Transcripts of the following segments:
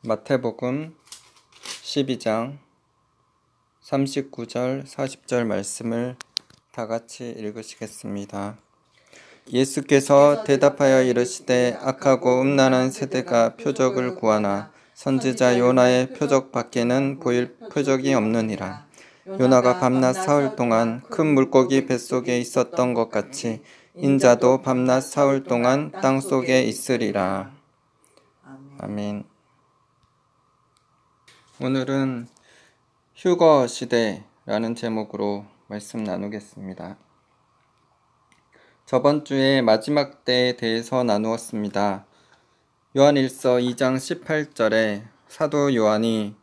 마태복음 12장 39절 40절 말씀을 다 같이 읽으시겠습니다. 예수께서 대답하여 이르시되 악하고 음란한 세대가 표적을 구하나 선지자 요나의 표적 밖에는 보일 표적이 없느니라. 요나가 밤낮 사흘 동안 큰 물고기 뱃속에 있었던 것 같이 인자도 밤낮 사흘 동안 땅속에 있으리라. 아멘. 오늘은 휴거 시대라는 제목으로 말씀 나누겠습니다. 저번 주에 마지막 때에 대해서 나누었습니다. 요한일서 2장 18절에 사도 요한이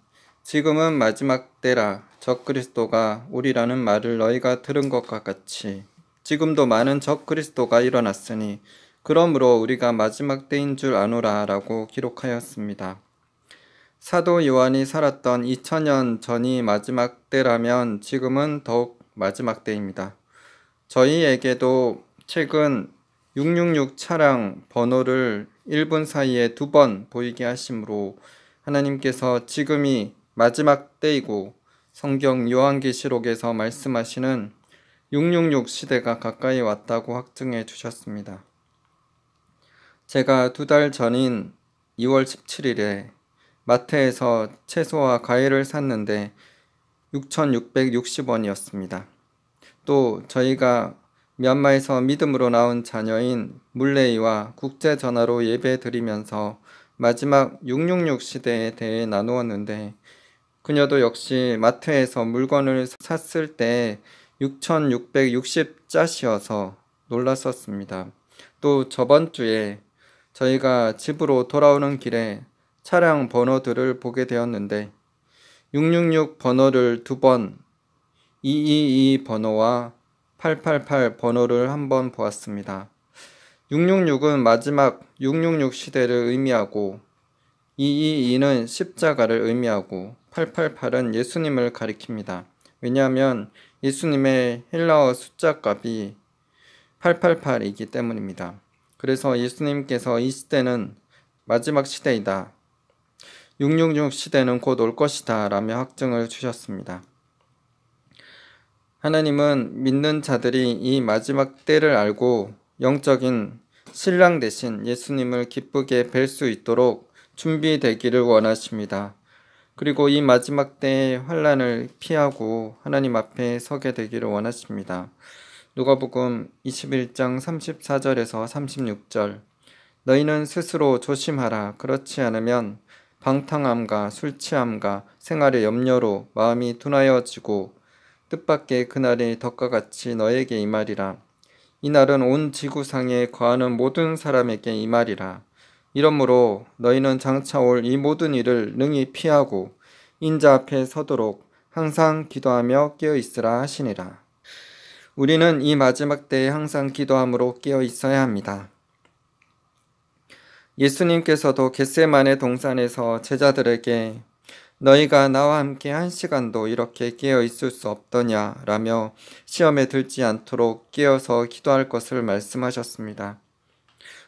지금은 마지막 때라 적그리스도가 오리라는 말을 너희가 들은 것과 같이 지금도 많은 적그리스도가 일어났으니 그러므로 우리가 마지막 때인 줄 아노라 라고 기록하였습니다. 사도 요한이 살았던 2000년 전이 마지막 때라면 지금은 더욱 마지막 때입니다. 저희에게도 최근 666 차량 번호를 1분 사이에 2번 보이게 하심으로 하나님께서 지금이 마지막 때이고 성경 요한계시록에서 말씀하시는 666 시대가 가까이 왔다고 확증해 주셨습니다. 제가 2달 전인 2월 17일에 마트에서 채소와 과일을 샀는데 6,660원이었습니다. 또 저희가 미얀마에서 믿음으로 나온 자녀인 물레이와 국제전화로 예배 드리면서 마지막 666 시대에 대해 나누었는데 그녀도 역시 마트에서 물건을 샀을 때 6,660잣이어서 놀랐었습니다. 또 저번 주에 저희가 집으로 돌아오는 길에 차량 번호들을 보게 되었는데 666 번호를 2번, 222 번호와 888 번호를 한번 보았습니다. 666은 마지막 666 시대를 의미하고 222는 십자가를 의미하고 888은 예수님을 가리킵니다. 왜냐하면 예수님의 헬라어 숫자 값이 888이기 때문입니다. 그래서 예수님께서 이 시대는 마지막 시대이다. 666 시대는 곧 올 것이다 라며 확증을 주셨습니다. 하나님은 믿는 자들이 이 마지막 때를 알고 영적인 신랑 대신 예수님을 기쁘게 뵐 수 있도록 준비되기를 원하십니다. 그리고 이 마지막 때의 환난을 피하고 하나님 앞에 서게 되기를 원하십니다. 누가복음 21장 34절에서 36절 너희는 스스로 조심하라. 그렇지 않으면 방탕함과 술취함과 생활의 염려로 마음이 둔하여지고 뜻밖의 그날이 덕과 같이 너에게 임하리라. 이날은 온 지구상에 거하는 모든 사람에게 임하리라. 이러므로 너희는 장차 올 이 모든 일을 능히 피하고 인자 앞에 서도록 항상 기도하며 깨어있으라 하시니라. 우리는 이 마지막 때에 항상 기도함으로 깨어있어야 합니다. 예수님께서도 겟세마네 동산에서 제자들에게 너희가 나와 함께 1시간도 이렇게 깨어 있을 수 없더냐 라며 시험에 들지 않도록 깨어서 기도할 것을 말씀하셨습니다.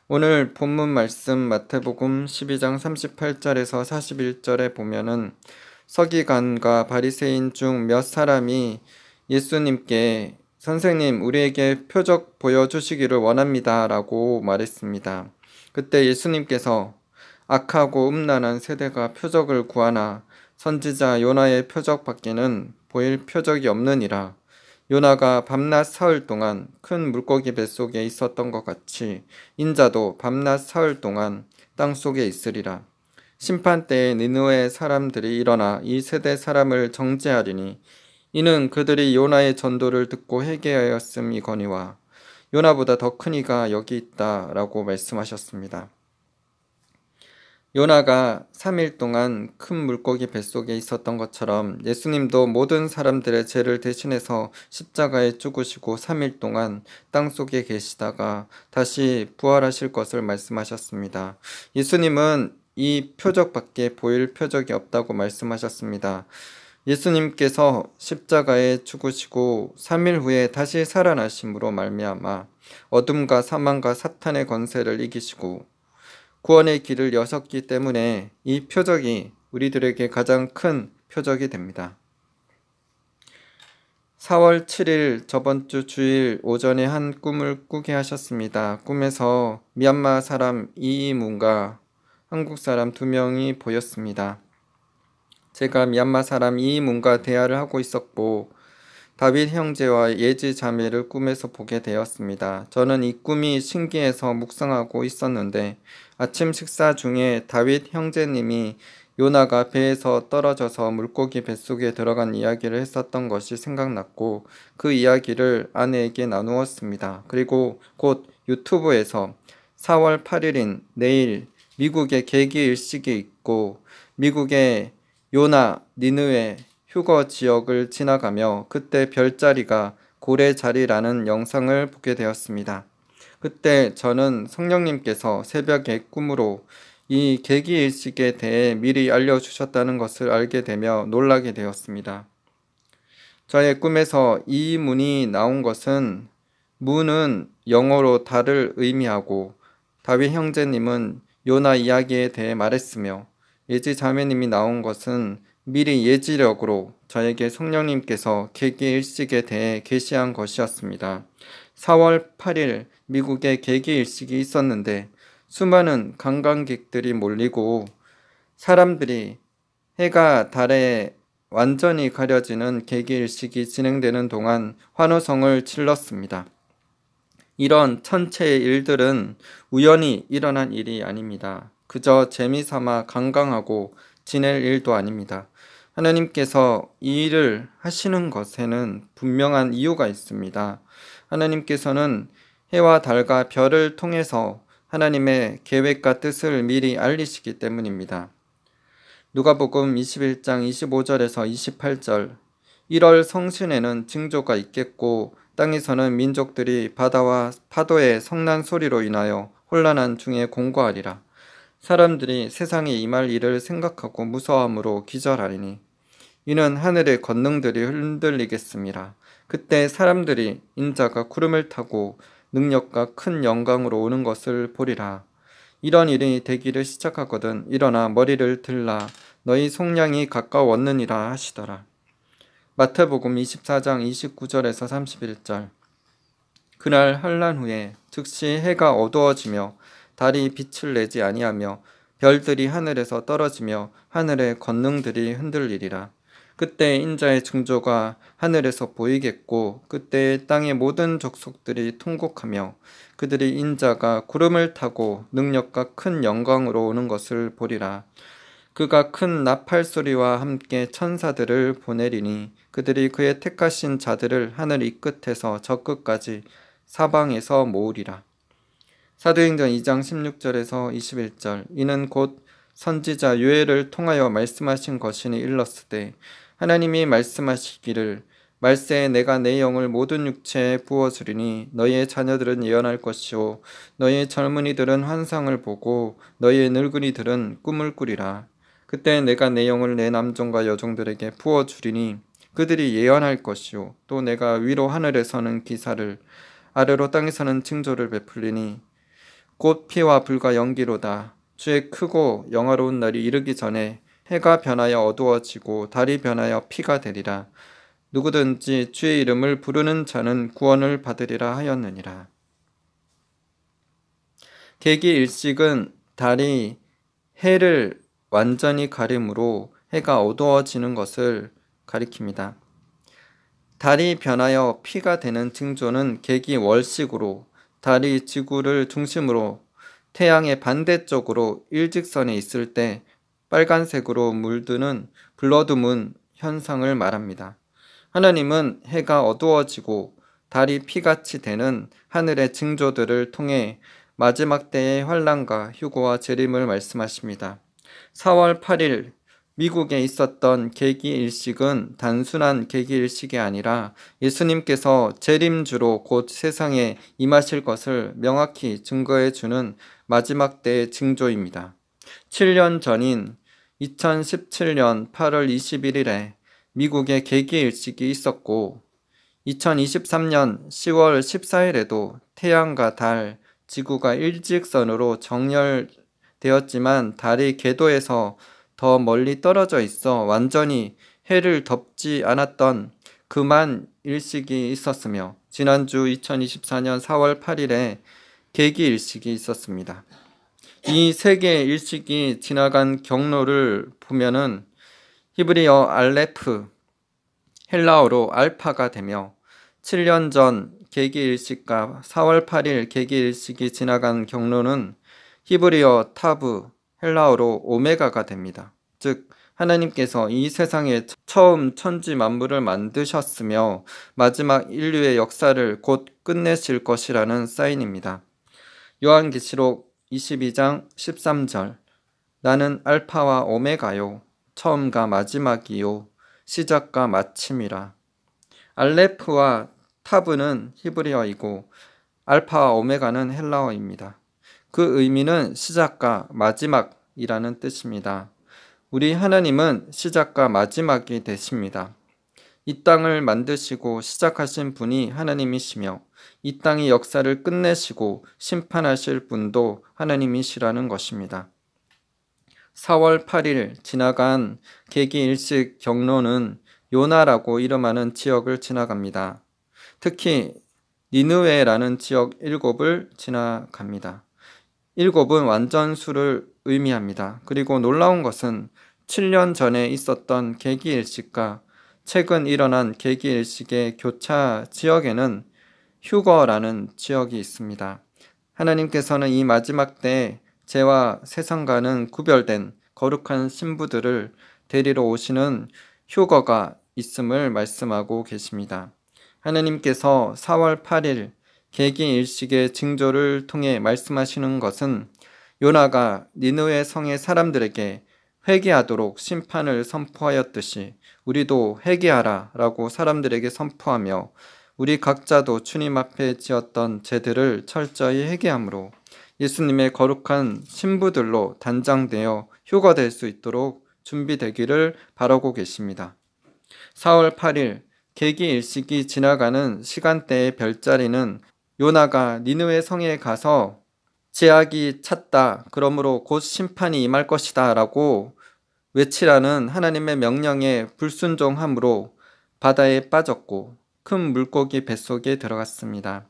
오늘 본문 말씀 마태복음 12장 38절에서 41절에 보면은 서기관과 바리새인 중 몇 사람이 예수님께 선생님 우리에게 표적 보여주시기를 원합니다 라고 말했습니다. 그때 예수님께서 악하고 음란한 세대가 표적을 구하나 선지자 요나의 표적 밖에는 보일 표적이 없느니라. 요나가 밤낮 사흘 동안 큰 물고기 뱃속에 있었던 것 같이 인자도 밤낮 사흘 동안 땅속에 있으리라. 심판때에 니느웨 사람들이 일어나 이 세대 사람을 정죄하리니 이는 그들이 요나의 전도를 듣고 회개하였음이거니와 요나보다 더 큰 이가 여기 있다 라고 말씀하셨습니다. 요나가 3일 동안 큰 물고기 뱃속에 있었던 것처럼 예수님도 모든 사람들의 죄를 대신해서 십자가에 죽으시고 3일 동안 땅속에 계시다가 다시 부활하실 것을 말씀하셨습니다. 예수님은 이 표적밖에 보일 표적이 없다고 말씀하셨습니다. 예수님께서 십자가에 죽으시고 3일 후에 다시 살아나심으로 말미암아 어둠과 사망과 사탄의 권세를 이기시고 구원의 길을 여셨기 때문에 이 표적이 우리들에게 가장 큰 표적이 됩니다. 4월 7일 저번 주 주일 오전에 한 꿈을 꾸게 하셨습니다. 꿈에서 미얀마 사람 이이문과 한국 사람 2명이 보였습니다. 제가 미얀마 사람 이이문과 대화를 하고 있었고 다윗 형제와 예지 자매를 꿈에서 보게 되었습니다. 저는 이 꿈이 신기해서 묵상하고 있었는데 아침 식사 중에 다윗 형제님이 요나가 배에서 떨어져서 물고기 뱃속에 들어간 이야기를 했었던 것이 생각났고 그 이야기를 아내에게 나누었습니다. 그리고 곧 유튜브에서 4월 8일인 내일 미국의 개기일식이 있고 미국의 요나, 니느웨, 휴거 지역을 지나가며 그때 별자리가 고래자리라는 영상을 보게 되었습니다. 그때 저는 성령님께서 새벽에 꿈으로 이 계기일식에 대해 미리 알려주셨다는 것을 알게 되며 놀라게 되었습니다. 저의 꿈에서 이 문이 나온 것은 문은 영어로 달을 의미하고 다윗 형제님은 요나 이야기에 대해 말했으며 예지 자매님이 나온 것은 미리 예지력으로 저에게 성령님께서 계기일식에 대해 계시한 것이었습니다. 4월 8일 미국에 계기일식이 있었는데 수많은 관광객들이 몰리고 사람들이 해가 달에 완전히 가려지는 계기일식이 진행되는 동안 환호성을 질렀습니다. 이런 천체의 일들은 우연히 일어난 일이 아닙니다. 그저 재미삼아 관광하고 지낼 일도 아닙니다. 하나님께서 이 일을 하시는 것에는 분명한 이유가 있습니다. 하나님께서는 해와 달과 별을 통해서 하나님의 계획과 뜻을 미리 알리시기 때문입니다. 누가복음 21장 25절에서 28절 1월 성신에는 징조가 있겠고 땅에서는 민족들이 바다와 파도의 성난 소리로 인하여 혼란한 중에 공고하리라. 사람들이 세상에 임할 일을 생각하고 무서함으로 기절하리니 이는 하늘의 권능들이 흔들리겠습니다. 그때 사람들이 인자가 구름을 타고 능력과 큰 영광으로 오는 것을 보리라. 이런 일이 되기를 시작하거든 일어나 머리를 들라 너희 속량이 가까웠느니라 하시더라. 마태복음 24장 29절에서 31절 그날 환란 후에 즉시 해가 어두워지며 달이 빛을 내지 아니하며 별들이 하늘에서 떨어지며 하늘의 권능들이 흔들리리라. 그때 인자의 징조가 하늘에서 보이겠고 그때 땅의 모든 족속들이 통곡하며 그들이 인자가 구름을 타고 능력과 큰 영광으로 오는 것을 보리라. 그가 큰 나팔 소리와 함께 천사들을 보내리니 그들이 그의 택하신 자들을 하늘 이 끝에서 저 끝까지 사방에서 모으리라. 사도행전 2장 16절에서 21절 이는 곧 선지자 요엘을 통하여 말씀하신 것이니 일렀으되 하나님이 말씀하시기를 말세에 내가 내 영을 모든 육체에 부어주리니 너희의 자녀들은 예언할 것이요 너희의 젊은이들은 환상을 보고 너희의 늙은이들은 꿈을 꾸리라. 그때 내가 내 영을 내 남종과 여종들에게 부어주리니 그들이 예언할 것이요 또 내가 위로 하늘에서는 기사를 아래로 땅에서는 징조를 베풀리니 곧 피와 불과 연기로다. 주의 크고 영화로운 날이 이르기 전에 해가 변하여 어두워지고 달이 변하여 피가 되리라. 누구든지 주의 이름을 부르는 자는 구원을 받으리라 하였느니라. 계기일식은 달이 해를 완전히 가림으로 해가 어두워지는 것을 가리킵니다. 달이 변하여 피가 되는 징조는 계기월식으로 달이 지구를 중심으로 태양의 반대쪽으로 일직선에 있을 때 빨간색으로 물드는 블러드문 현상을 말합니다. 하나님은 해가 어두워지고 달이 피같이 되는 하늘의 징조들을 통해 마지막 때의 환란과 휴거와 재림을 말씀하십니다. 4월 8일 미국에 있었던 계기일식은 단순한 계기일식이 아니라 예수님께서 재림주로 곧 세상에 임하실 것을 명확히 증거해 주는 마지막 때의 징조입니다. 7년 전인 2017년 8월 21일에 미국에 계기일식이 있었고 2023년 10월 14일에도 태양과 달, 지구가 일직선으로 정렬되는 되었지만 달이 궤도에서 더 멀리 떨어져 있어 완전히 해를 덮지 않았던 그만 일식이 있었으며 지난주 2024년 4월 8일에 계기 일식이 있었습니다. 이 세 개의 일식이 지나간 경로를 보면은 히브리어 알레프, 헬라어로 알파가 되며 7년 전 계기일식과 4월 8일 계기일식이 지나간 경로는 히브리어 타브, 헬라어로 오메가가 됩니다. 즉 하나님께서 이 세상에 처음 천지 만물을 만드셨으며 마지막 인류의 역사를 곧 끝내실 것이라는 사인입니다. 요한계시록 22장 13절 나는 알파와 오메가요 처음과 마지막이요 시작과 마침이라. 알레프와 타브는 히브리어이고 알파와 오메가는 헬라어입니다. 그 의미는 시작과 마지막이라는 뜻입니다. 우리 하나님은 시작과 마지막이 되십니다. 이 땅을 만드시고 시작하신 분이 하나님이시며 이 땅의 역사를 끝내시고 심판하실 분도 하나님이시라는 것입니다. 4월 8일 지나간 계기일식 경로는 요나라고 이름하는 지역을 지나갑니다. 특히 니느웨라는 지역 7을 지나갑니다. 7은 완전수를 의미합니다. 그리고 놀라운 것은 7년 전에 있었던 계기일식과 최근 일어난 계기일식의 교차 지역에는 휴거라는 지역이 있습니다. 하나님께서는 이 마지막 때에 죄와 세상과는 구별된 거룩한 신부들을 데리러 오시는 휴거가 있음을 말씀하고 계십니다. 하나님께서 4월 8일 계기일식의 징조를 통해 말씀하시는 것은 요나가 니느웨 성의 사람들에게 회개하도록 심판을 선포하였듯이 우리도 회개하라 라고 사람들에게 선포하며 우리 각자도 주님 앞에 지었던 죄들을 철저히 회개함으로 예수님의 거룩한 신부들로 단장되어 휴거될 수 있도록 준비되기를 바라고 계십니다. 4월 8일 계기일식이 지나가는 시간대의 별자리는 요나가 니느웨 성에 가서 제약이 찼다. 그러므로 곧 심판이 임할 것이다. 라고 외치라는 하나님의 명령에 불순종함으로 바다에 빠졌고 큰 물고기 뱃속에 들어갔습니다.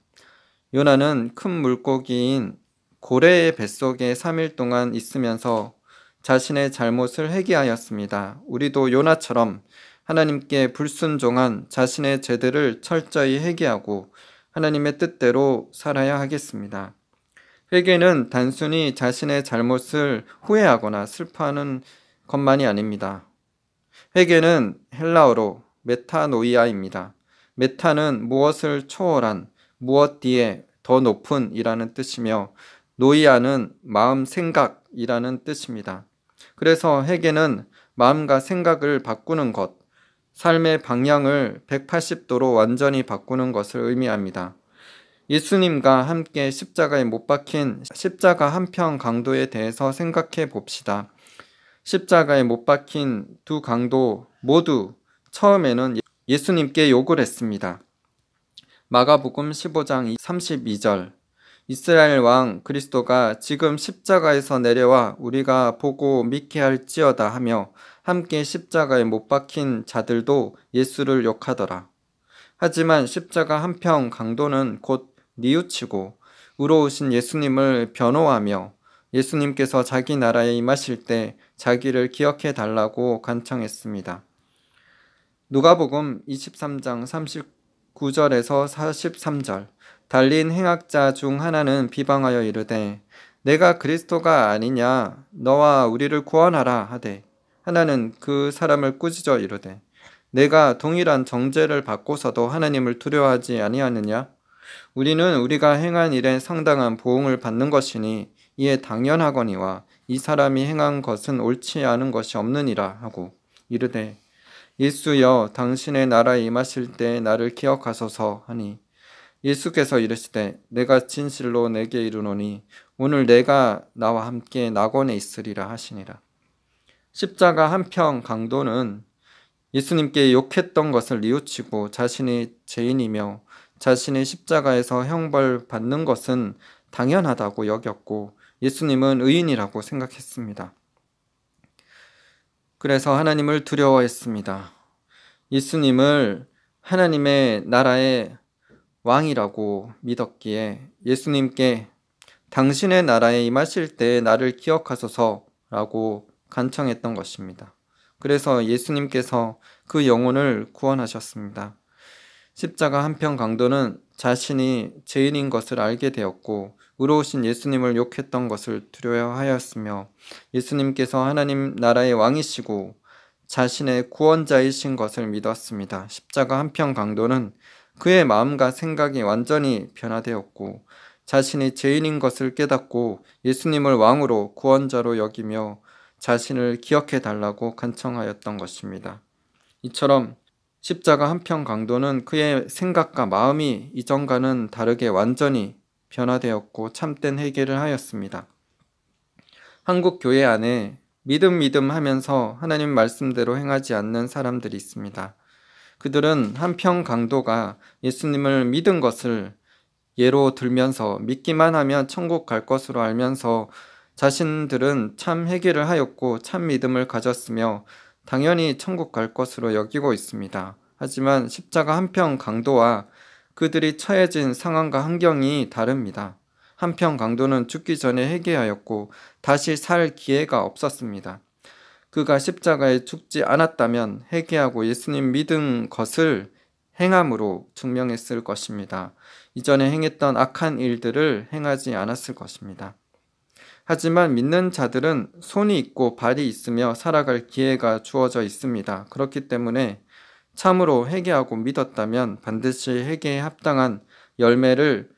요나는 큰 물고기인 고래의 뱃속에 3일 동안 있으면서 자신의 잘못을 회개하였습니다. 우리도 요나처럼 하나님께 불순종한 자신의 죄들을 철저히 회개하고 하나님의 뜻대로 살아야 하겠습니다. 회개는 단순히 자신의 잘못을 후회하거나 슬퍼하는 것만이 아닙니다. 회개는 헬라어로 메타노이아입니다. 메타는 무엇을 초월한, 무엇 뒤에 더 높은 이라는 뜻이며 노이아는 마음 생각이라는 뜻입니다. 그래서 회개는 마음과 생각을 바꾸는 것, 삶의 방향을 180도로 완전히 바꾸는 것을 의미합니다. 예수님과 함께 십자가에 못 박힌 십자가 한평 강도에 대해서 생각해 봅시다. 십자가에 못 박힌 두 강도 모두 처음에는 예수님께 욕을 했습니다. 마가복음 15장 32절 이스라엘 왕 그리스도가 지금 십자가에서 내려와 우리가 보고 믿게 할지어다 하며 함께 십자가에 못 박힌 자들도 예수를 욕하더라. 하지만 십자가 한평 강도는 곧 뉘우치고 의로우신 예수님을 변호하며 예수님께서 자기 나라에 임하실 때 자기를 기억해 달라고 간청했습니다. 누가복음 23장 39절에서 43절 달린 행악자 중 하나는 비방하여 이르되 내가 그리스도가 아니냐 너와 우리를 구원하라 하되 하나는 그 사람을 꾸짖어 이르되 내가 동일한 정죄를 받고서도 하나님을 두려워하지 아니하느냐 우리는 우리가 행한 일에 상당한 보응을 받는 것이니 이에 당연하거니와 이 사람이 행한 것은 옳지 않은 것이 없느니라 하고 이르되 예수여 당신의 나라에 임하실 때 나를 기억하소서 하니 예수께서 이르시되 내가 진실로 내게 이르노니 오늘 내가 나와 함께 낙원에 있으리라 하시니라. 십자가 한평 강도는 예수님께 욕했던 것을 뉘우치고 자신이 죄인이며 자신이 십자가에서 형벌 받는 것은 당연하다고 여겼고 예수님은 의인이라고 생각했습니다. 그래서 하나님을 두려워했습니다. 예수님을 하나님의 나라의 왕이라고 믿었기에 예수님께 당신의 나라에 임하실 때 나를 기억하소서라고 간청했던 것입니다. 그래서 예수님께서 그 영혼을 구원하셨습니다. 십자가 한편 강도는 자신이 죄인인 것을 알게 되었고 의로우신 예수님을 욕했던 것을 두려워하였으며 예수님께서 하나님 나라의 왕이시고 자신의 구원자이신 것을 믿었습니다. 십자가 한편 강도는 그의 마음과 생각이 완전히 변화되었고 자신이 죄인인 것을 깨닫고 예수님을 왕으로 구원자로 여기며 자신을 기억해 달라고 간청하였던 것입니다. 이처럼 십자가 한편 강도는 그의 생각과 마음이 이전과는 다르게 완전히 변화되었고 참된 회개를 하였습니다. 한국 교회 안에 믿음 하면서 하나님 말씀대로 행하지 않는 사람들이 있습니다. 그들은 한편 강도가 예수님을 믿은 것을 예로 들면서 믿기만 하면 천국 갈 것으로 알면서 자신들은 참 회개를 하였고 참 믿음을 가졌으며 당연히 천국 갈 것으로 여기고 있습니다. 하지만 십자가 한편 강도와 그들이 처해진 상황과 환경이 다릅니다. 한편 강도는 죽기 전에 회개하였고 다시 살 기회가 없었습니다. 그가 십자가에 죽지 않았다면 회개하고 예수님 믿은 것을 행함으로 증명했을 것입니다. 이전에 행했던 악한 일들을 행하지 않았을 것입니다. 하지만 믿는 자들은 손이 있고 발이 있으며 살아갈 기회가 주어져 있습니다. 그렇기 때문에 참으로 회개하고 믿었다면 반드시 회개에 합당한 열매를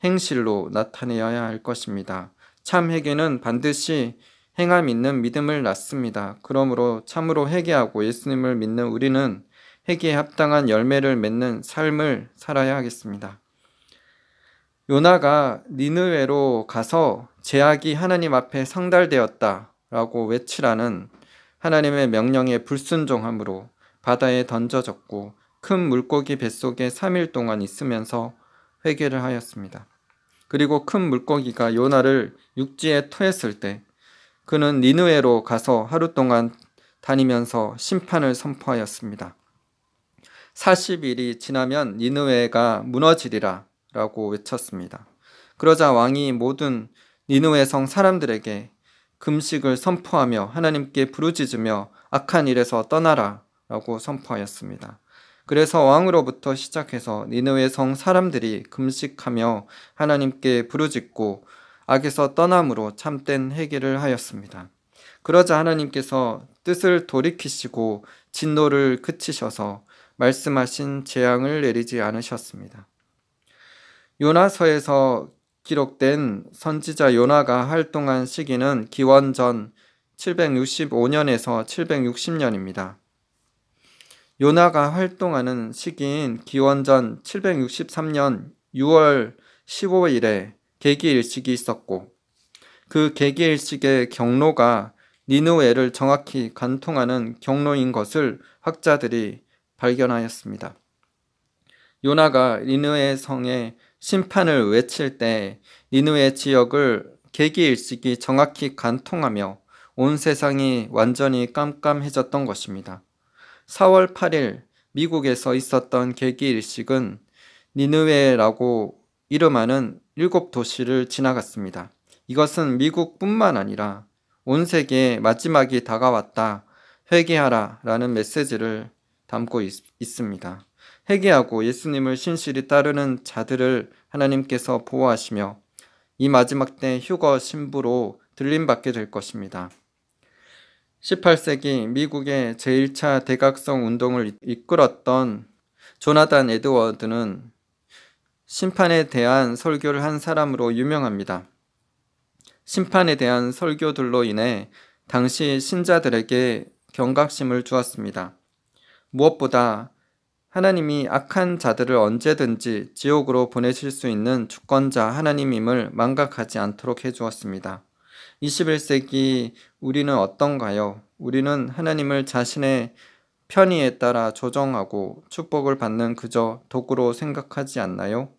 행실로 나타내어야 할 것입니다. 참 회개는 반드시 행함 있는 믿음을 낳습니다. 그러므로 참으로 회개하고 예수님을 믿는 우리는 회개에 합당한 열매를 맺는 삶을 살아야 하겠습니다. 요나가 니느웨로 가서 죄악이 하나님 앞에 상달되었다 라고 외치라는 하나님의 명령에 불순종함으로 바다에 던져졌고 큰 물고기 뱃속에 3일 동안 있으면서 회개를 하였습니다. 그리고 큰 물고기가 요나를 육지에 토했을 때 그는 니느웨로 가서 하루 동안 다니면서 심판을 선포하였습니다. 40일이 지나면 니느웨가 무너지리라 라고 외쳤습니다. 그러자 왕이 모든 니느웨 성 사람들에게 금식을 선포하며 하나님께 부르짖으며 악한 일에서 떠나라 라고 선포하였습니다. 그래서 왕으로부터 시작해서 니느웨 성 사람들이 금식하며 하나님께 부르짖고 악에서 떠남으로 참된 회개를 하였습니다. 그러자 하나님께서 뜻을 돌이키시고 진노를 그치셔서 말씀하신 재앙을 내리지 않으셨습니다. 요나서에서 기록된 선지자 요나가 활동한 시기는 기원전 765년에서 760년입니다. 요나가 활동하는 시기인 기원전 763년 6월 15일에 계기일식이 있었고 그 계기일식의 경로가 니느웨를 정확히 관통하는 경로인 것을 학자들이 발견하였습니다. 요나가 니느웨 성에 심판을 외칠 때 니느웨 지역을 계기일식이 정확히 관통하며 온 세상이 완전히 깜깜해졌던 것입니다. 4월 8일 미국에서 있었던 계기일식은 니느웨라고 이름하는 7도시를 지나갔습니다. 이것은 미국뿐만 아니라 온 세계에 마지막이 다가왔다, 회개하라 라는 메시지를 담고 있습니다. 회개하고 예수님을 신실히 따르는 자들을 하나님께서 보호하시며 이 마지막 때 휴거 신부로 들림받게 될 것입니다. 18세기 미국의 제1차 대각성 운동을 이끌었던 조나단 에드워드는 심판에 대한 설교를 한 사람으로 유명합니다. 심판에 대한 설교들로 인해 당시 신자들에게 경각심을 주었습니다. 무엇보다 하나님이 악한 자들을 언제든지 지옥으로 보내실 수 있는 주권자 하나님임을 망각하지 않도록 해주었습니다. 21세기 우리는 어떤가요? 우리는 하나님을 자신의 편의에 따라 조정하고 축복을 받는 그저 도구로 생각하지 않나요?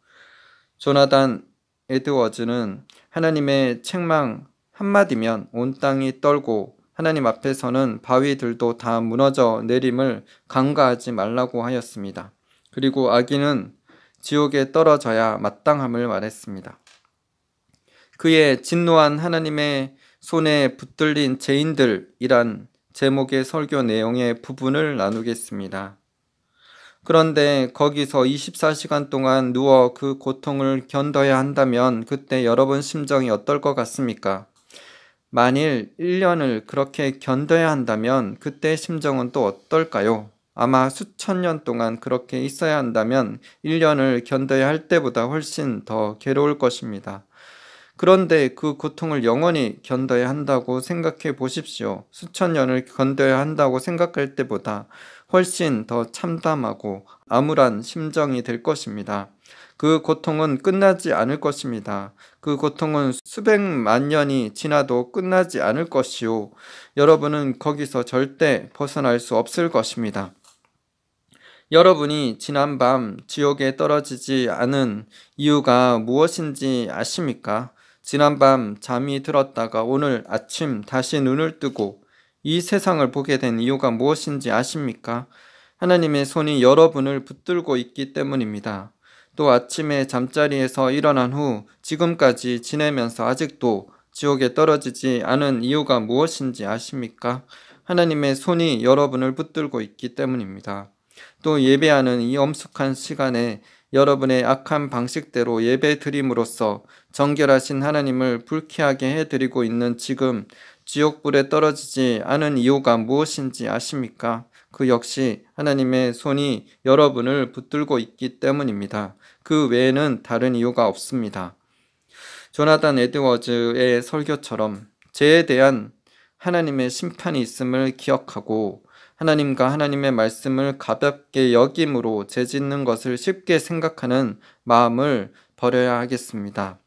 조나단 에드워즈는 하나님의 책망 한마디면 온 땅이 떨고 하나님 앞에서는 바위들도 다 무너져 내림을 간과하지 말라고 하였습니다. 그리고 아기는 지옥에 떨어져야 마땅함을 말했습니다. 그의 진노한 하나님의 손에 붙들린 죄인들이란 제목의 설교 내용의 부분을 나누겠습니다. 그런데 거기서 24시간 동안 누워 그 고통을 견뎌야 한다면 그때 여러분 심정이 어떨 것 같습니까? 만일 1년을 그렇게 견뎌야 한다면 그때 심정은 또 어떨까요? 아마 수천 년 동안 그렇게 있어야 한다면 1년을 견뎌야 할 때보다 훨씬 더 괴로울 것입니다. 그런데 그 고통을 영원히 견뎌야 한다고 생각해 보십시오. 수천 년을 견뎌야 한다고 생각할 때보다 훨씬 더 참담하고 암울한 심정이 될 것입니다. 그 고통은 끝나지 않을 것입니다. 그 고통은 수백만 년이 지나도 끝나지 않을 것이요. 여러분은 거기서 절대 벗어날 수 없을 것입니다. 여러분이 지난밤 지옥에 떨어지지 않은 이유가 무엇인지 아십니까? 지난밤 잠이 들었다가 오늘 아침 다시 눈을 뜨고 이 세상을 보게 된 이유가 무엇인지 아십니까? 하나님의 손이 여러분을 붙들고 있기 때문입니다. 또 아침에 잠자리에서 일어난 후 지금까지 지내면서 아직도 지옥에 떨어지지 않은 이유가 무엇인지 아십니까? 하나님의 손이 여러분을 붙들고 있기 때문입니다. 또 예배하는 이 엄숙한 시간에 여러분의 악한 방식대로 예배 드림으로써 정결하신 하나님을 불쾌하게 해드리고 있는 지금 지옥불에 떨어지지 않은 이유가 무엇인지 아십니까? 그 역시 하나님의 손이 여러분을 붙들고 있기 때문입니다. 그 외에는 다른 이유가 없습니다. 조나단 에드워즈의 설교처럼 죄에 대한 하나님의 심판이 있음을 기억하고 하나님과 하나님의 말씀을 가볍게 여김으로 죄짓는 것을 쉽게 생각하는 마음을 버려야 하겠습니다.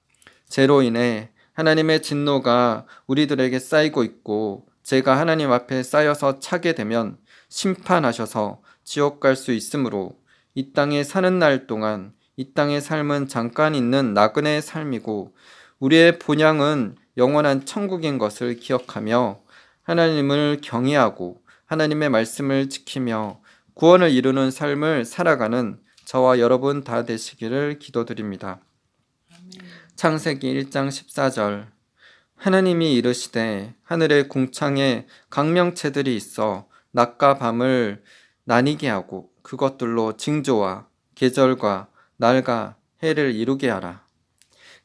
죄로 인해 하나님의 진노가 우리들에게 쌓이고 있고 죄가 하나님 앞에 쌓여서 차게 되면 심판하셔서 지옥 갈 수 있으므로 이 땅에 사는 날 동안 이 땅의 삶은 잠깐 있는 나그네의 삶이고 우리의 본향은 영원한 천국인 것을 기억하며 하나님을 경외하고 하나님의 말씀을 지키며 구원을 이루는 삶을 살아가는 저와 여러분 다 되시기를 기도드립니다. 창세기 1장 14절 하나님이 이르시되 하늘의 궁창에 강명체들이 있어 낮과 밤을 나뉘게 하고 그것들로 징조와 계절과 날과 해를 이루게 하라.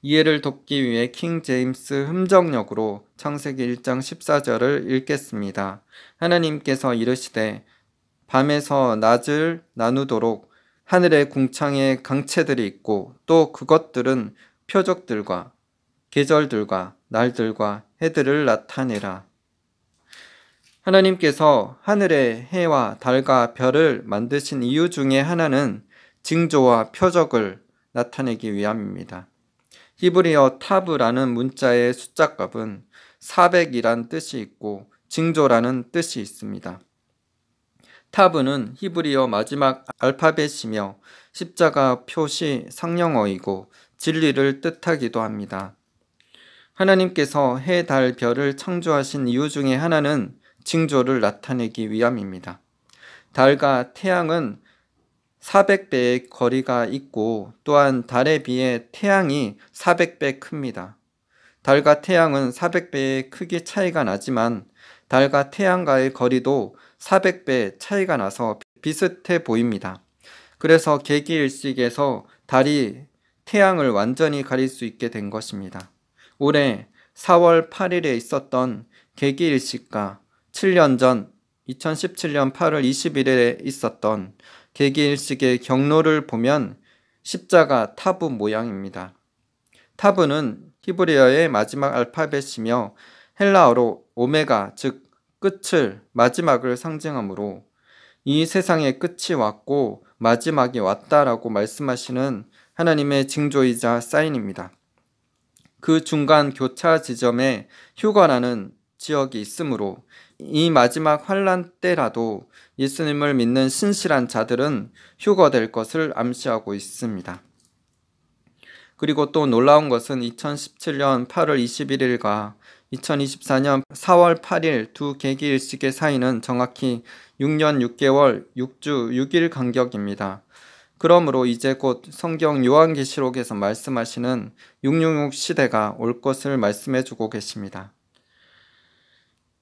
이해를 돕기 위해 킹 제임스 흠정역으로 창세기 1장 14절을 읽겠습니다. 하나님께서 이르시되 밤에서 낮을 나누도록 하늘의 궁창에 강체들이 있고 또 그것들은 표적들과 계절들과 날들과 해들을 나타내라. 하나님께서 하늘의 해와 달과 별을 만드신 이유 중에 하나는 징조와 표적을 나타내기 위함입니다. 히브리어 타브라는 문자의 숫자값은 400이란 뜻이 있고 징조라는 뜻이 있습니다. 타브는 히브리어 마지막 알파벳이며 십자가 표시 상령어이고 진리를 뜻하기도 합니다. 하나님께서 해, 달, 별을 창조하신 이유 중에 하나는 징조를 나타내기 위함입니다. 달과 태양은 400배의 거리가 있고 또한 달에 비해 태양이 400배 큽니다. 달과 태양은 400배의 크기 차이가 나지만 달과 태양과의 거리도 400배 차이가 나서 비슷해 보입니다. 그래서 계기일식에서 달이 태양을 완전히 가릴 수 있게 된 것입니다. 올해 4월 8일에 있었던 계기일식과 7년 전 2017년 8월 21일에 있었던 계기일식의 경로를 보면 십자가 타브 모양입니다. 타브는 히브리어의 마지막 알파벳이며 헬라어로 오메가 즉 끝을 마지막을 상징하므로 이 세상의 끝이 왔고 마지막이 왔다라고 말씀하시는 하나님의 징조이자 사인입니다. 그 중간 교차 지점에 휴거라는 지역이 있으므로 이 마지막 환란 때라도 예수님을 믿는 신실한 자들은 휴거될 것을 암시하고 있습니다. 그리고 또 놀라운 것은 2017년 8월 21일과 2024년 4월 8일 두 계기일식의 사이는 정확히 6년 6개월 6주 6일 간격입니다. 그러므로 이제 곧 성경 요한계시록에서 말씀하시는 666 시대가 올 것을 말씀해주고 계십니다.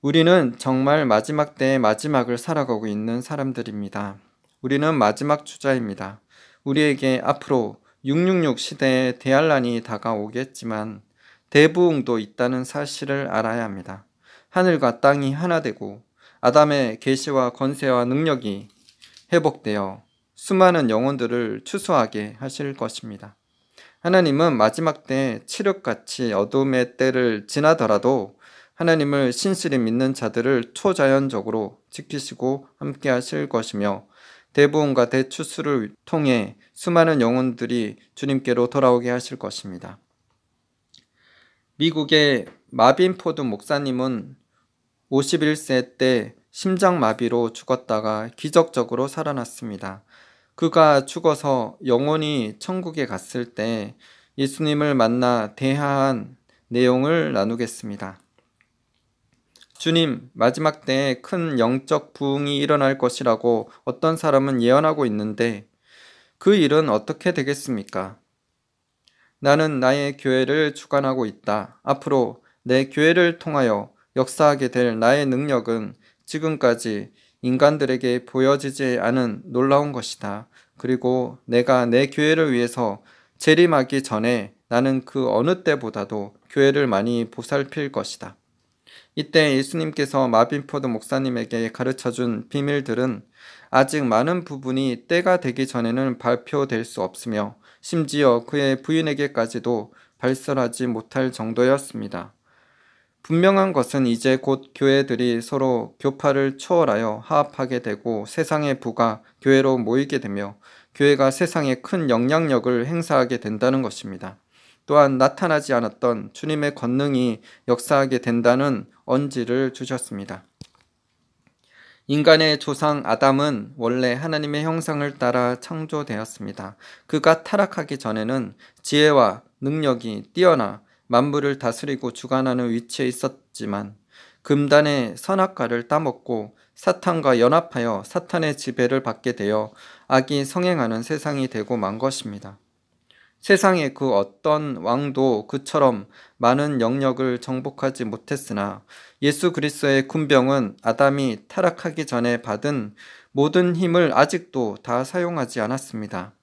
우리는 정말 마지막 때의 마지막을 살아가고 있는 사람들입니다. 우리는 마지막 주자입니다. 우리에게 앞으로 666 시대의 대환란이 다가오겠지만 대부흥도 있다는 사실을 알아야 합니다. 하늘과 땅이 하나 되고 아담의 계시와 권세와 능력이 회복되어 수많은 영혼들을 추수하게 하실 것입니다. 하나님은 마지막 때 칠흑같이 어둠의 때를 지나더라도 하나님을 신실히 믿는 자들을 초자연적으로 지키시고 함께 하실 것이며 대부흥과 대추수를 통해 수많은 영혼들이 주님께로 돌아오게 하실 것입니다. 미국의 마빈 포드 목사님은 51세 때 심장마비로 죽었다가 기적적으로 살아났습니다. 그가 죽어서 영혼이 천국에 갔을 때 예수님을 만나 대화한 내용을 나누겠습니다. 주님, 마지막 때에 큰 영적 부흥이 일어날 것이라고 어떤 사람은 예언하고 있는데 그 일은 어떻게 되겠습니까? 나는 나의 교회를 주관하고 있다. 앞으로 내 교회를 통하여 역사하게 될 나의 능력은 지금까지 인간들에게 보여지지 않은 놀라운 것이다. 그리고 내가 내 교회를 위해서 재림하기 전에 나는 그 어느 때보다도 교회를 많이 보살필 것이다. 이때 예수님께서 마빈 포드 목사님에게 가르쳐준 비밀들은 아직 많은 부분이 때가 되기 전에는 발표될 수 없으며 심지어 그의 부인에게까지도 발설하지 못할 정도였습니다. 분명한 것은 이제 곧 교회들이 서로 교파를 초월하여 화합하게 되고 세상의 부가 교회로 모이게 되며 교회가 세상에 큰 영향력을 행사하게 된다는 것입니다. 또한 나타나지 않았던 주님의 권능이 역사하게 된다는 언지를 주셨습니다. 인간의 조상 아담은 원래 하나님의 형상을 따라 창조되었습니다. 그가 타락하기 전에는 지혜와 능력이 뛰어나 만물을 다스리고 주관하는 위치에 있었지만 금단의 선악과를 따먹고 사탄과 연합하여 사탄의 지배를 받게 되어 악이 성행하는 세상이 되고 만 것입니다. 세상의 그 어떤 왕도 그처럼 많은 영역을 정복하지 못했으나 예수 그리스도의 군병은 아담이 타락하기 전에 받은 모든 힘을 아직도 다 사용하지 않았습니다.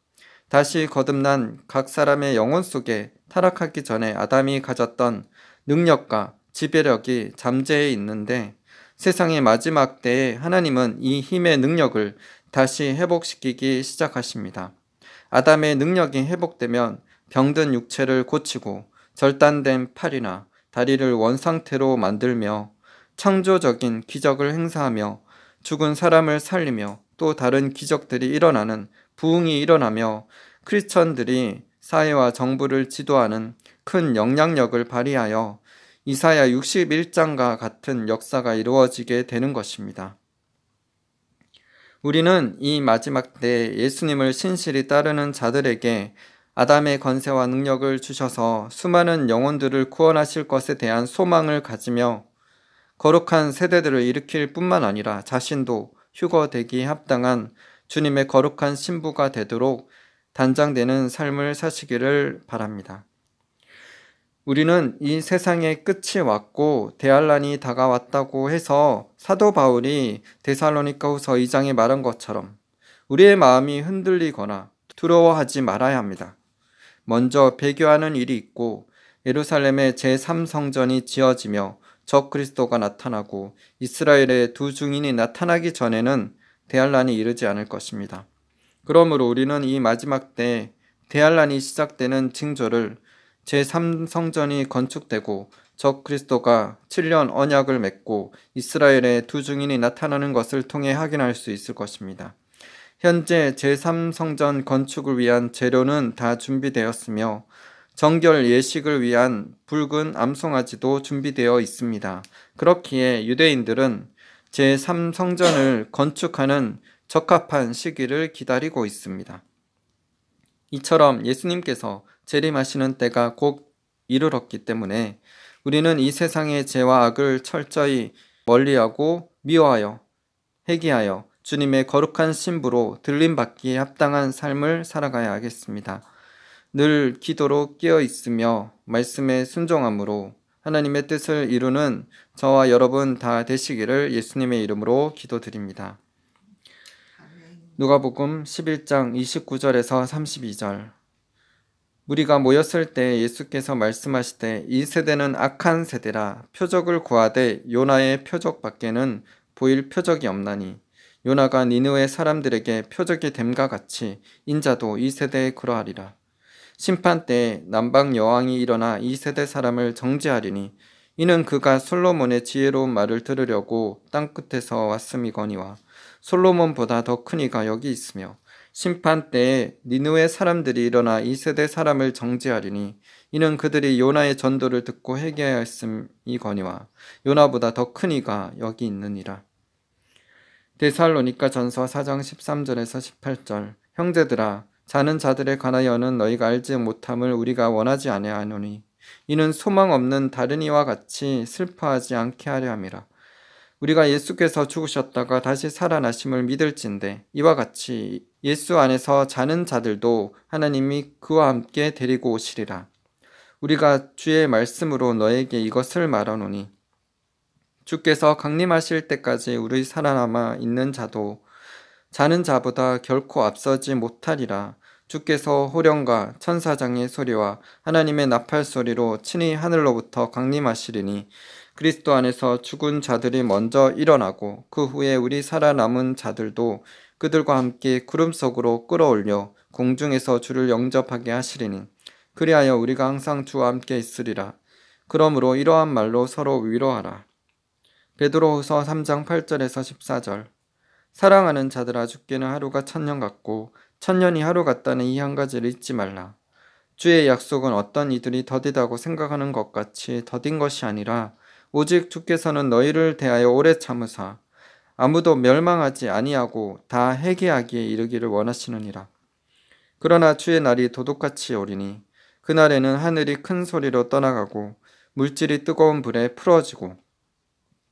다시 거듭난 각 사람의 영혼 속에 타락하기 전에 아담이 가졌던 능력과 지배력이 잠재해 있는데 세상의 마지막 때에 하나님은 이 힘의 능력을 다시 회복시키기 시작하십니다. 아담의 능력이 회복되면 병든 육체를 고치고 절단된 팔이나 다리를 원상태로 만들며 창조적인 기적을 행사하며 죽은 사람을 살리며 또 다른 기적들이 일어나는 부흥이 일어나며 크리스천들이 사회와 정부를 지도하는 큰 영향력을 발휘하여 이사야 61장과 같은 역사가 이루어지게 되는 것입니다. 우리는 이 마지막 때 예수님을 신실히 따르는 자들에게 아담의 권세와 능력을 주셔서 수많은 영혼들을 구원하실 것에 대한 소망을 가지며 거룩한 세대들을 일으킬 뿐만 아니라 자신도 휴거되기에 합당한 주님의 거룩한 신부가 되도록 단장되는 삶을 사시기를 바랍니다. 우리는 이 세상의 끝이 왔고 대환란이 다가왔다고 해서 사도 바울이 데살로니가후서 2장에 말한 것처럼 우리의 마음이 흔들리거나 두려워하지 말아야 합니다. 먼저 배교하는 일이 있고 예루살렘의 제3성전이 지어지며 적그리스도가 나타나고 이스라엘의 두 증인이 나타나기 전에는 대환란이 이르지 않을 것입니다. 그러므로 우리는 이 마지막 때 대환란이 시작되는 징조를 제3성전이 건축되고 적그리스도가 7년 언약을 맺고 이스라엘의 두 증인이 나타나는 것을 통해 확인할 수 있을 것입니다. 현재 제3성전 건축을 위한 재료는 다 준비되었으며 정결 예식을 위한 붉은 암송아지도 준비되어 있습니다. 그렇기에 유대인들은 제3성전을 건축하는 적합한 시기를 기다리고 있습니다. 이처럼 예수님께서 재림하시는 때가 곧 이르렀기 때문에 우리는 이 세상의 죄와 악을 철저히 멀리하고 미워하여 회개하여 주님의 거룩한 신부로 들림받기에 합당한 삶을 살아가야 하겠습니다. 늘 기도로 깨어 있으며 말씀에 순종함으로 하나님의 뜻을 이루는 저와 여러분 다 되시기를 예수님의 이름으로 기도드립니다. 누가복음 11장 29절에서 32절. 무리가 모였을 때 예수께서 말씀하시되 이 세대는 악한 세대라 표적을 구하되 요나의 표적밖에는 보일 표적이 없나니 요나가 니느웨 사람들에게 표적이 됨과 같이 인자도 이 세대에 그러하리라. 심판 때에 남방 여왕이 일어나 이 세대 사람을 정죄하리니 이는 그가 솔로몬의 지혜로운 말을 들으려고 땅끝에서 왔음이거니와 솔로몬보다 더 큰 이가 여기 있으며 심판 때에 니느웨 사람들이 일어나 이 세대 사람을 정죄하리니 이는 그들이 요나의 전도를 듣고 회개하였음이거니와 요나보다 더 큰 이가 여기 있느니라. 데살로니가 전서 4장 13절에서 18절. 형제들아 자는 자들에 관하여는 너희가 알지 못함을 우리가 원하지 아니하노니 이는 소망 없는 다른 이와 같이 슬퍼하지 않게 하려 함이라. 우리가 예수께서 죽으셨다가 다시 살아나심을 믿을진대 이와 같이 예수 안에서 자는 자들도 하나님이 그와 함께 데리고 오시리라. 우리가 주의 말씀으로 너에게 이것을 말하노니 주께서 강림하실 때까지 우리 살아남아 있는 자도 자는 자보다 결코 앞서지 못하리라. 주께서 호령과 천사장의 소리와 하나님의 나팔 소리로 친히 하늘로부터 강림하시리니 그리스도 안에서 죽은 자들이 먼저 일어나고 그 후에 우리 살아남은 자들도 그들과 함께 구름 속으로 끌어올려 공중에서 주를 영접하게 하시리니 그리하여 우리가 항상 주와 함께 있으리라. 그러므로 이러한 말로 서로 위로하라. 베드로후서 3장 8절에서 14절. 사랑하는 자들아 주께는 하루가 천년 같고 천년이 하루 같다는 이 한 가지를 잊지 말라. 주의 약속은 어떤 이들이 더디다고 생각하는 것 같이 더딘 것이 아니라 오직 주께서는 너희를 대하여 오래 참으사 아무도 멸망하지 아니하고 다 회개하기에 이르기를 원하시느니라. 그러나 주의 날이 도둑같이 오리니 그날에는 하늘이 큰 소리로 떠나가고 물질이 뜨거운 불에 풀어지고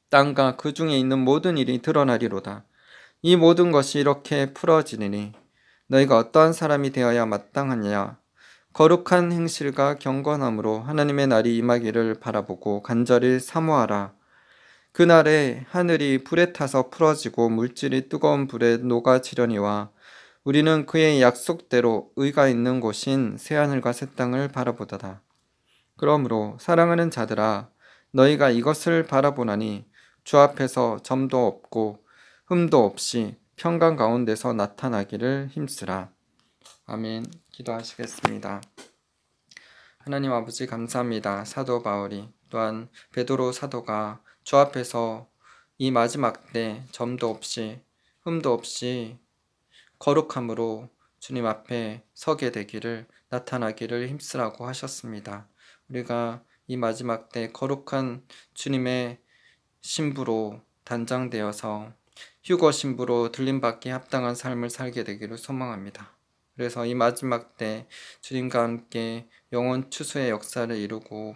땅과 그 중에 있는 모든 일이 드러나리로다. 이 모든 것이 이렇게 풀어지리니 너희가 어떠한 사람이 되어야 마땅하냐. 거룩한 행실과 경건함으로 하나님의 날이 임하기를 바라보고 간절히 사모하라. 그날에 하늘이 불에 타서 풀어지고 물질이 뜨거운 불에 녹아지려니와 우리는 그의 약속대로 의가 있는 곳인 새하늘과 새 땅을 바라보다다. 그러므로 사랑하는 자들아 너희가 이것을 바라보나니 주 앞에서 점도 없고 흠도 없이 평강 가운데서 나타나기를 힘쓰라. 아멘. 기도하시겠습니다. 하나님 아버지 감사합니다. 사도 바울이 또한 베드로 사도가 주 앞에서 이 마지막 때 점도 없이 흠도 없이 거룩함으로 주님 앞에 서게 되기를 나타나기를 힘쓰라고 하셨습니다. 우리가 이 마지막 때 거룩한 주님의 신부로 단장되어서 휴거 신부로 들림받기에 합당한 삶을 살게 되기를 소망합니다. 그래서 이 마지막 때 주님과 함께 영원 추수의 역사를 이루고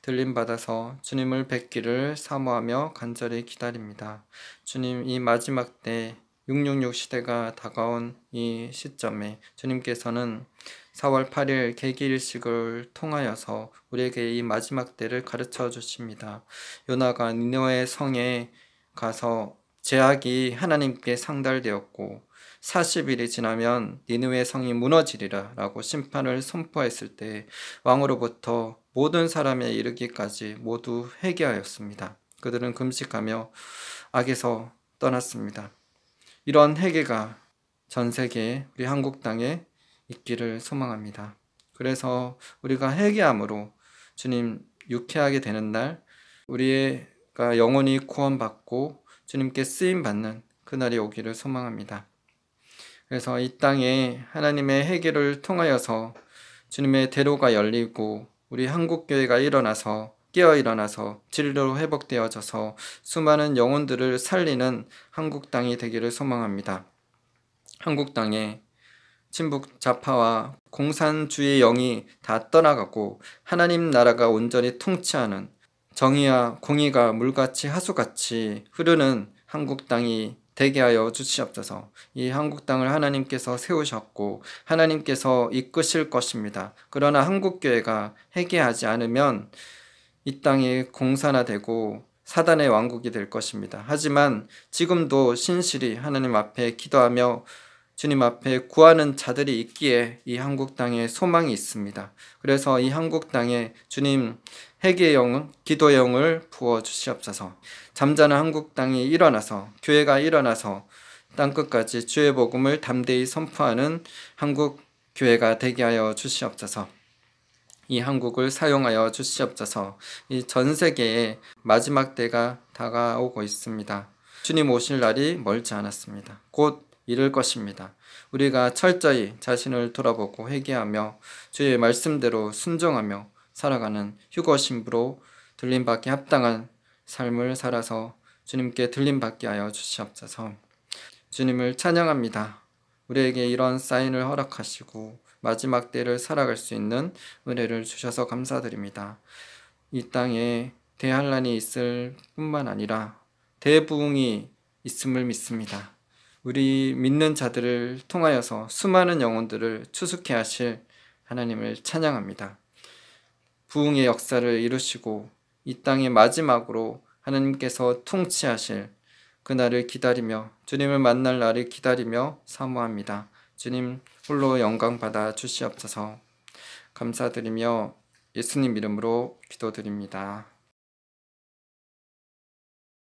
들림받아서 주님을 뵙기를 사모하며 간절히 기다립니다. 주님 이 마지막 때 666 시대가 다가온 이 시점에 주님께서는 4월 8일 계기일식을 통하여서 우리에게 이 마지막 때를 가르쳐 주십니다. 요나가 니느웨 성에 가서 제약이 하나님께 상달되었고 40일이 지나면 니느웨 성이 무너지리라 라고 심판을 선포했을 때 왕으로부터 모든 사람에 이르기까지 모두 회개하였습니다. 그들은 금식하며 악에서 떠났습니다. 이런 회개가 전 세계 우리 한국 땅에 있기를 소망합니다. 그래서 우리가 회개함으로 주님 유쾌하게 되는 날 우리가 영원히 구원받고 주님께 쓰임받는 그날이 오기를 소망합니다. 그래서 이 땅에 하나님의 회개를 통하여서 주님의 대로가 열리고 우리 한국교회가 깨어 일어나서 진리로 회복되어져서 수많은 영혼들을 살리는 한국 땅이 되기를 소망합니다. 한국 땅에 친북 좌파와 공산주의 영이 다 떠나가고 하나님 나라가 온전히 통치하는 정의와 공의가 물같이 하수같이 흐르는 한국 땅이 되게 하여 주시옵소서. 이 한국 땅을 하나님께서 세우셨고 하나님께서 이끄실 것입니다. 그러나 한국교회가 회개하지 않으면 이 땅이 공산화되고 사단의 왕국이 될 것입니다. 하지만 지금도 신실히 하나님 앞에 기도하며 주님 앞에 구하는 자들이 있기에 이 한국 땅에 소망이 있습니다. 그래서 이 한국 땅에 주님 회개의 영, 기도의 영을 부어 주시옵소서. 잠자는 한국 땅이 일어나서 교회가 일어나서 땅끝까지 주의 복음을 담대히 선포하는 한국 교회가 되게 하여 주시옵소서. 이 한국을 사용하여 주시옵소서. 이 전 세계에 마지막 때가 다가오고 있습니다. 주님 오실 날이 멀지 않았습니다. 곧 이를 것입니다. 우리가 철저히 자신을 돌아보고 회개하며 주의 말씀대로 순종하며 살아가는 휴거 신부로 들림받기 합당한 삶을 살아서 주님께 들림받게 하여 주시옵소서. 주님을 찬양합니다. 우리에게 이런 사인을 허락하시고 마지막 때를 살아갈 수 있는 은혜를 주셔서 감사드립니다. 이 땅에 대환란이 있을 뿐만 아니라 대부흥이 있음을 믿습니다. 우리 믿는 자들을 통하여서 수많은 영혼들을 추수케 하실 하나님을 찬양합니다. 부흥의 역사를 이루시고 이 땅의 마지막으로 하나님께서 통치하실 그날을 기다리며 주님을 만날 날을 기다리며 사모합니다. 주님 홀로 영광 받아 주시옵소서. 감사드리며 예수님 이름으로 기도드립니다.